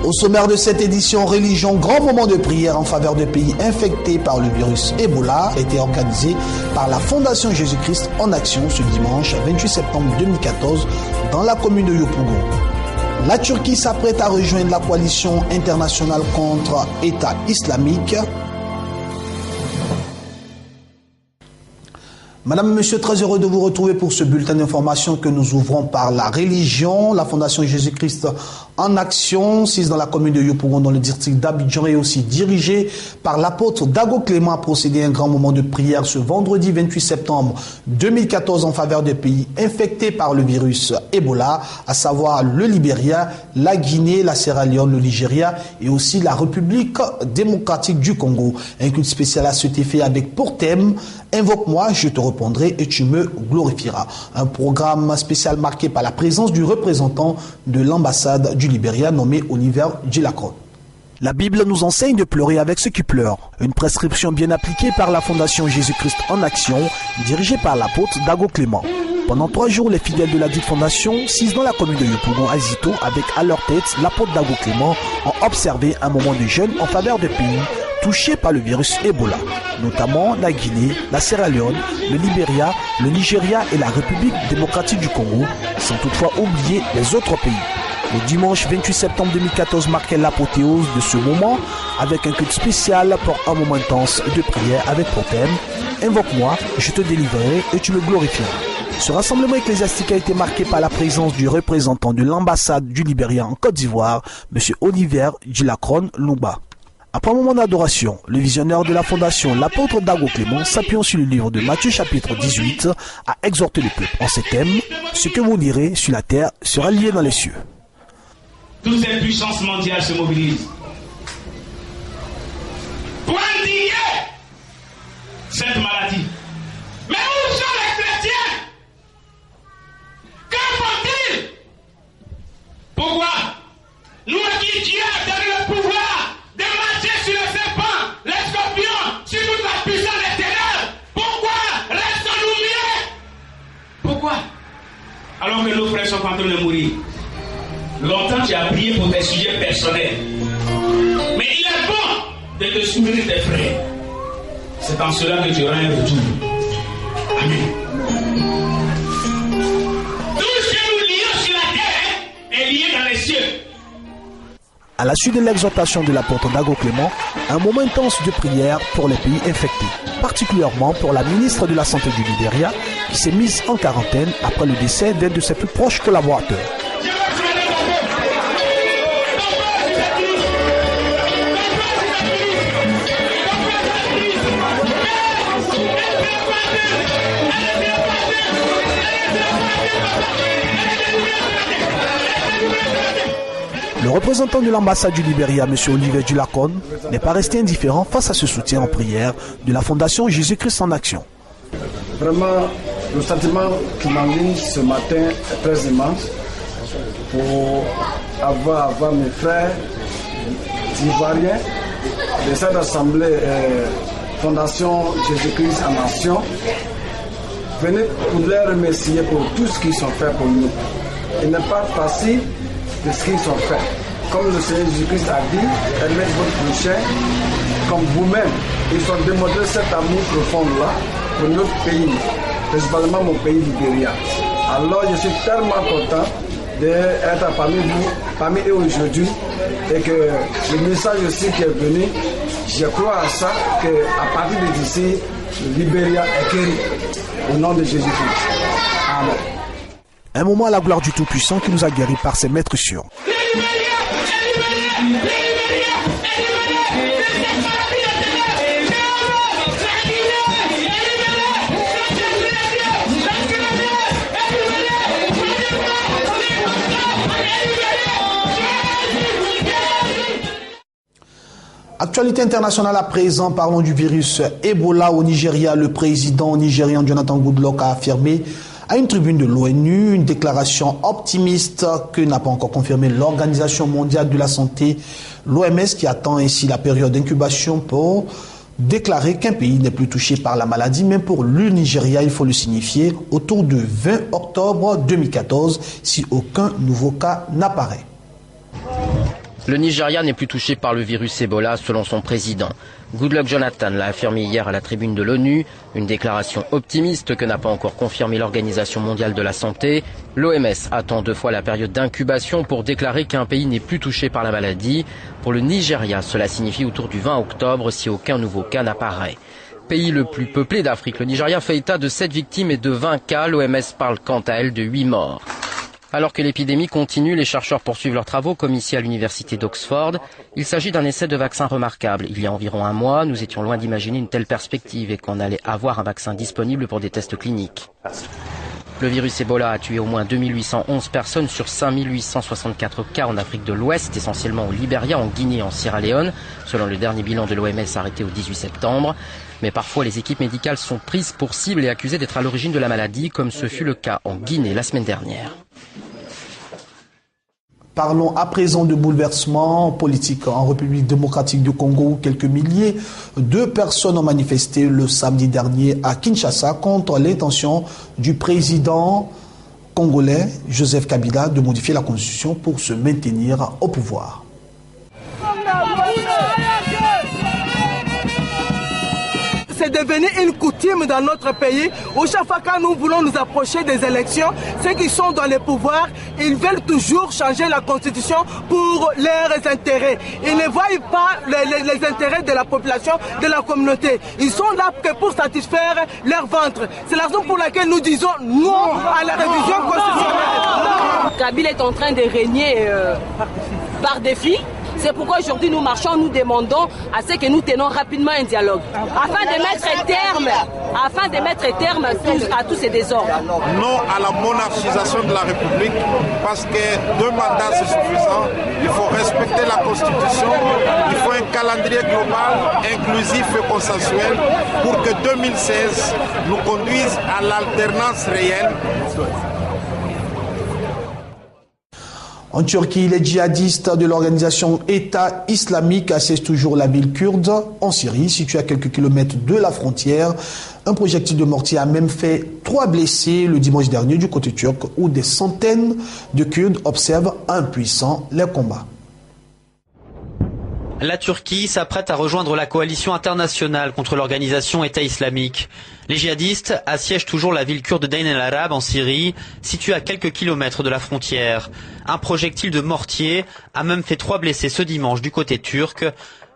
Au sommaire de cette édition, religion, grand moment de prière en faveur de pays infectés par le virus Ebola a été organisé par la Fondation Jésus-Christ en action ce dimanche 28 septembre 2014 dans la commune de Yopougon. La Turquie s'apprête à rejoindre la coalition internationale contre État islamique. Madame, Monsieur, très heureux de vous retrouver pour ce bulletin d'information que nous ouvrons par la religion. La Fondation Jésus-Christ en action, 6 dans la commune de Yopougon, dans le district d'Abidjan, et aussi dirigé par l'apôtre Dago Clément, a procédé à un grand moment de prière ce vendredi 28 septembre 2014 en faveur des pays infectés par le virus Ebola, à savoir le Libéria, la Guinée, la Sierra Leone, le Nigeria et aussi la République démocratique du Congo. Un culte spécial a été fait avec pour thème « Invoque-moi, je te répondrai et tu me glorifieras ». Un programme spécial marqué par la présence du représentant de l'ambassade du Libéria nommé Oliver Gilacron. La Bible nous enseigne de pleurer avec ceux qui pleurent. Une prescription bien appliquée par la Fondation Jésus-Christ en action, dirigée par l'apôtre Dago Clément. Pendant 3 jours, les fidèles de la dite fondation, 6 dans la commune de Yopougon, Azito, avec à leur tête l'apôtre Dago Clément, ont observé un moment de jeûne en faveur des pays touchés par le virus Ebola, notamment la Guinée, la Sierra Leone, le Libéria, le Nigeria et la République démocratique du Congo, sans toutefois oublier les autres pays. Le dimanche 28 septembre 2014 marquait l'apothéose de ce moment avec un culte spécial pour un moment intense de prière avec pour thème « Invoque-moi, je te délivrerai et tu me glorifieras ». Ce rassemblement ecclésiastique a été marqué par la présence du représentant de l'ambassade du Libéria en Côte d'Ivoire, M. Oliver Gilacron Lumba. Après un moment d'adoration, le visionnaire de la fondation, l'apôtre Dago Clément, s'appuyant sur le livre de Matthieu chapitre 18, a exhorté le peuple en ces thèmes « Ce que vous lirez sur la terre sera lié dans les cieux ». Toutes ces puissances mondiales se mobilisent pour endiguer cette maladie. Mais où sont les chrétiens? Que font-ils? Pourquoi? Nous qui Dieu a donné le pouvoir de marcher sur le serpent, les scorpions, sur toute la puissance des ténèbres. Pourquoi restons-nous muets? Pourquoi? Alors que nos frères sont en train de mourir. Longtemps tu as prié pour tes sujets personnels. Mais il est bon de te souvenir tes frères. C'est en cela que tu auras un retour. Amen. Tout ce que nous lions sur la terre est lié dans les cieux. À la suite de l'exhortation de l'apôtre Dago Clément, un moment intense de prière pour les pays infectés, particulièrement pour la ministre de la Santé du Libéria, qui s'est mise en quarantaine après le décès d'un de ses plus proches collaborateurs. Le représentant de l'ambassade du Libéria, M. Oliver Gilacron, n'est pas resté indifférent face à ce soutien en prière de la Fondation Jésus-Christ en action. Vraiment, le sentiment qui m'anime ce matin est très immense pour avoir mes frères ivoiriens de cette assemblée Fondation Jésus-Christ en action. Venez pour les remercier pour tout ce qu'ils ont fait pour nous. Il n'est pas facile de ce qu'ils ont fait. Comme le Seigneur Jésus-Christ a dit, aimez votre prochain comme vous-même. Ils ont démontré cet amour profond-là pour notre pays, principalement mon pays Libéria. Alors je suis tellement content d'être parmi vous, parmi eux aujourd'hui, et que le message aussi qui est venu, je crois à ça, qu'à partir d'ici, le Libéria est guéri au nom de Jésus-Christ. Amen. Un moment à la gloire du Tout-Puissant qui nous a guéris par ses maîtres sûrs. Actualité internationale à présent, parlons du virus Ebola au Nigeria. Le président nigérian Jonathan Goodluck a affirmé à une tribune de l'ONU une déclaration optimiste que n'a pas encore confirmé l'Organisation mondiale de la santé, l'OMS, qui attend ainsi la période d'incubation pour déclarer qu'un pays n'est plus touché par la maladie. Mais pour le Nigeria, il faut le signifier, autour du 20 octobre 2014, si aucun nouveau cas n'apparaît. Le Nigeria n'est plus touché par le virus Ebola selon son président. Goodluck Jonathan l'a affirmé hier à la tribune de l'ONU, une déclaration optimiste que n'a pas encore confirmée l'Organisation mondiale de la santé. L'OMS attend 2 fois la période d'incubation pour déclarer qu'un pays n'est plus touché par la maladie. Pour le Nigeria, cela signifie autour du 20 octobre si aucun nouveau cas n'apparaît. Pays le plus peuplé d'Afrique, le Nigeria fait état de 7 victimes et de 20 cas. L'OMS parle quant à elle de 8 morts. Alors que l'épidémie continue, les chercheurs poursuivent leurs travaux, comme ici à l'université d'Oxford. Il s'agit d'un essai de vaccin remarquable. Il y a environ 1 mois, nous étions loin d'imaginer une telle perspective et qu'on allait avoir un vaccin disponible pour des tests cliniques. Le virus Ebola a tué au moins 2811 personnes sur 5864 cas en Afrique de l'Ouest, essentiellement au Libéria, en Guinée et en Sierra Leone, selon le dernier bilan de l'OMS arrêté au 18 septembre. Mais parfois, les équipes médicales sont prises pour cible et accusées d'être à l'origine de la maladie, comme ce fut le cas en Guinée la semaine dernière. Parlons à présent de bouleversements politiques en République démocratique du Congo, où quelques milliers de personnes ont manifesté le samedi dernier à Kinshasa contre l'intention du président congolais Joseph Kabila de modifier la constitution pour se maintenir au pouvoir. C'est devenu une coutume dans notre pays où chaque fois que nous voulons nous approcher des élections, ceux qui sont dans le pouvoir, ils veulent toujours changer la constitution pour leurs intérêts. Ils ne voient pas les intérêts de la population, de la communauté. Ils sont là que pour satisfaire leur ventre. C'est la raison pour laquelle nous disons non à la révision constitutionnelle. Kabila est en train de régner par défi. C'est pourquoi aujourd'hui nous marchons, nous demandons à ce que nous tenons rapidement un dialogue afin de mettre terme à tous ces désordres. Non à la monarchisation de la République parce que 2 mandats c'est suffisant. Il faut respecter la Constitution. Il faut un calendrier global, inclusif et consensuel pour que 2016 nous conduise à l'alternance réelle. En Turquie, les djihadistes de l'organisation État islamique assiègent toujours la ville kurde en Syrie, située à quelques kilomètres de la frontière. Un projectile de mortier a même fait 3 blessés le dimanche dernier du côté turc, où des centaines de Kurdes observent impuissants les combats. La Turquie s'apprête à rejoindre la coalition internationale contre l'organisation État islamique. Les djihadistes assiègent toujours la ville kurde d'Ain el-Arab en Syrie, située à quelques kilomètres de la frontière. Un projectile de mortier a même fait 3 blessés ce dimanche du côté turc,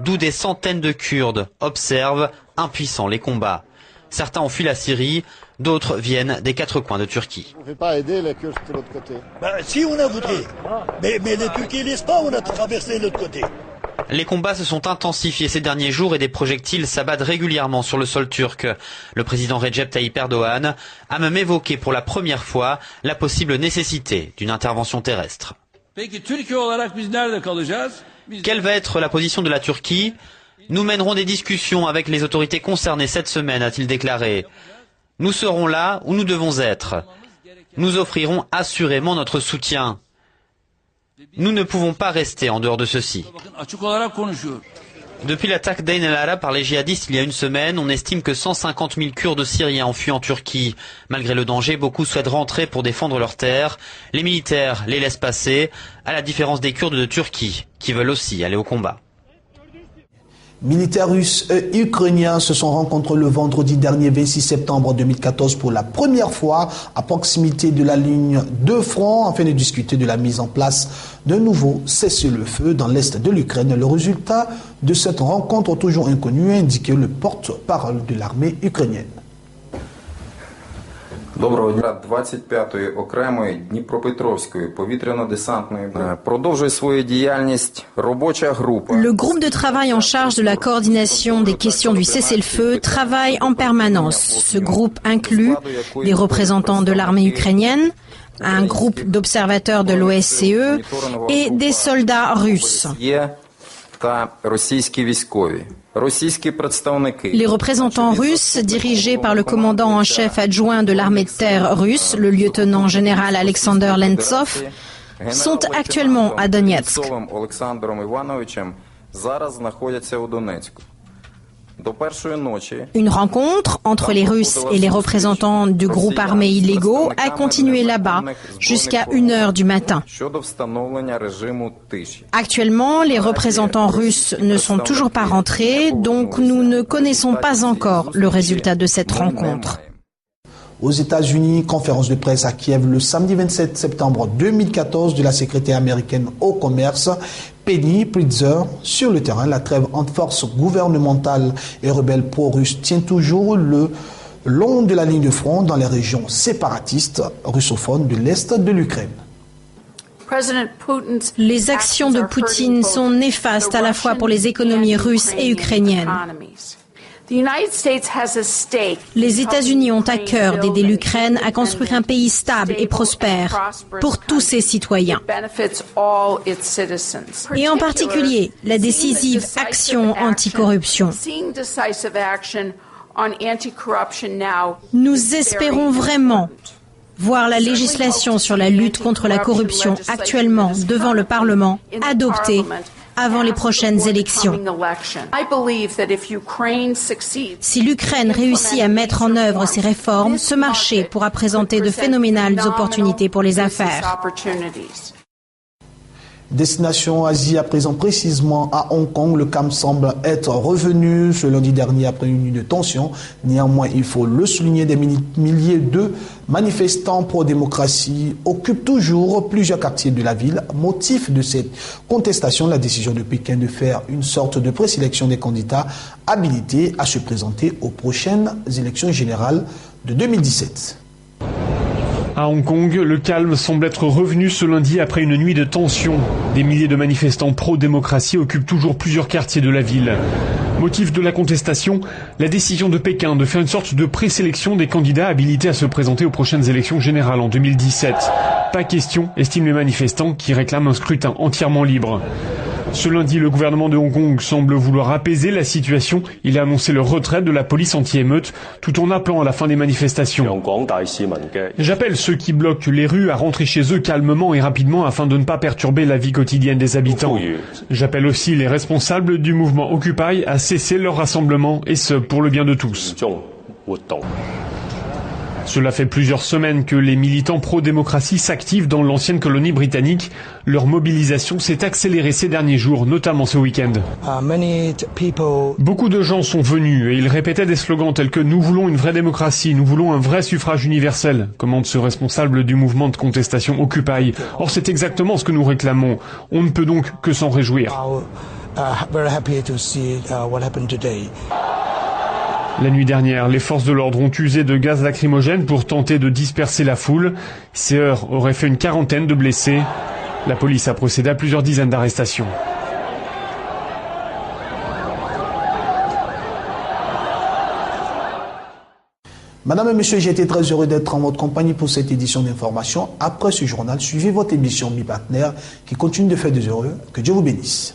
d'où des centaines de Kurdes observent, impuissants, les combats. Certains ont fui la Syrie, d'autres viennent des 4 coins de Turquie. On ne fait pas aider les Kurdes de l'autre côté. Si on a voté, mais les Turcs ne laissent pas, on a traversé l'autre côté. Les combats se sont intensifiés ces derniers jours et des projectiles s'abattent régulièrement sur le sol turc. Le président Recep Tayyip Erdogan a même évoqué pour la première fois la possible nécessité d'une intervention terrestre. Quelle va être la position de la Turquie ? Nous mènerons des discussions avec les autorités concernées cette semaine, a-t-il déclaré. Nous serons là où nous devons être. Nous offrirons assurément notre soutien. Nous ne pouvons pas rester en dehors de ceci. Depuis l'attaque d'Ain el-Arab par les djihadistes il y a une semaine, on estime que 150 000 Kurdes syriens ont fui en Turquie. Malgré le danger, beaucoup souhaitent rentrer pour défendre leurs terres. Les militaires les laissent passer, à la différence des Kurdes de Turquie, qui veulent aussi aller au combat. Militaires russes et ukrainiens se sont rencontrés le vendredi dernier 26 septembre 2014 pour la première fois à proximité de la ligne de front afin de discuter de la mise en place d'un nouveau cessez-le-feu dans l'est de l'Ukraine. Le résultat de cette rencontre toujours inconnu, a indiqué le porte-parole de l'armée ukrainienne. Доброго дня. 25-ї окремої Дніпропетровської повітряно-десантної продовжує свою діяльність робоча група. Le groupe de travail en charge de la coordination des questions du cessez-le-feu travaille en permanence. Ce groupe inclut des représentants de l'armée ukrainienne, un groupe d'observateurs de l'OSCE et des soldats russes. Les représentants russes, dirigés par le commandant en chef adjoint de l'armée de terre russe, le lieutenant général Alexander Lentsov, sont actuellement à Donetsk. Une rencontre entre les Russes et les représentants du groupe armés illégaux a continué là-bas jusqu'à 1h du matin. Actuellement, les représentants russes ne sont toujours pas rentrés, donc nous ne connaissons pas encore le résultat de cette rencontre. Aux États-Unis, conférence de presse à Kiev le samedi 27 septembre 2014 de la secrétaire américaine au commerce, Penny Pritzker. Sur le terrain, la trêve entre forces gouvernementales et rebelles pro-russes tient toujours le long de la ligne de front dans les régions séparatistes russophones de l'Est de l'Ukraine. Les actions de Poutine sont néfastes à la fois pour les économies russes et ukrainiennes. Les États-Unis ont à cœur d'aider l'Ukraine à construire un pays stable et prospère pour tous ses citoyens. Et en particulier, la décisive action anticorruption. Nous espérons vraiment voir la législation sur la lutte contre la corruption actuellement devant le Parlement adoptée avant les prochaines élections. Si l'Ukraine réussit à mettre en œuvre ces réformes, ce marché pourra présenter de phénoménales opportunités pour les affaires. Destination Asie, à présent précisément à Hong Kong, le calme semble être revenu ce lundi dernier après une nuit de tension. Néanmoins, il faut le souligner, des milliers de manifestants pro-démocratie occupent toujours plusieurs quartiers de la ville. Motif de cette contestation, la décision de Pékin de faire une sorte de présélection des candidats habilités à se présenter aux prochaines élections générales de 2017. À Hong Kong, le calme semble être revenu ce lundi après une nuit de tension. Des milliers de manifestants pro-démocratie occupent toujours plusieurs quartiers de la ville. Motif de la contestation, la décision de Pékin de faire une sorte de présélection des candidats habilités à se présenter aux prochaines élections générales en 2017. Pas question, estiment les manifestants qui réclament un scrutin entièrement libre. Ce lundi, le gouvernement de Hong Kong semble vouloir apaiser la situation. Il a annoncé le retrait de la police anti-émeute tout en appelant à la fin des manifestations. J'appelle ceux qui bloquent les rues à rentrer chez eux calmement et rapidement afin de ne pas perturber la vie quotidienne des habitants. J'appelle aussi les responsables du mouvement Occupy à cesser leur rassemblement et ce pour le bien de tous. Cela fait plusieurs semaines que les militants pro-démocratie s'activent dans l'ancienne colonie britannique. Leur mobilisation s'est accélérée ces derniers jours, notamment ce week-end. Beaucoup de gens sont venus et ils répétaient des slogans tels que « Nous voulons une vraie démocratie, nous voulons un vrai suffrage universel », commande ce responsable du mouvement de contestation Occupy. Or, c'est exactement ce que nous réclamons. On ne peut donc que s'en réjouir. La nuit dernière, les forces de l'ordre ont usé de gaz lacrymogène pour tenter de disperser la foule. Ces heurts auraient fait une quarantaine de blessés. La police a procédé à plusieurs dizaines d'arrestations. Madame et Monsieur, j'ai été très heureux d'être en votre compagnie pour cette édition d'information. Après ce journal, suivez votre émission Mi-Partenaire qui continue de faire des heureux. Que Dieu vous bénisse.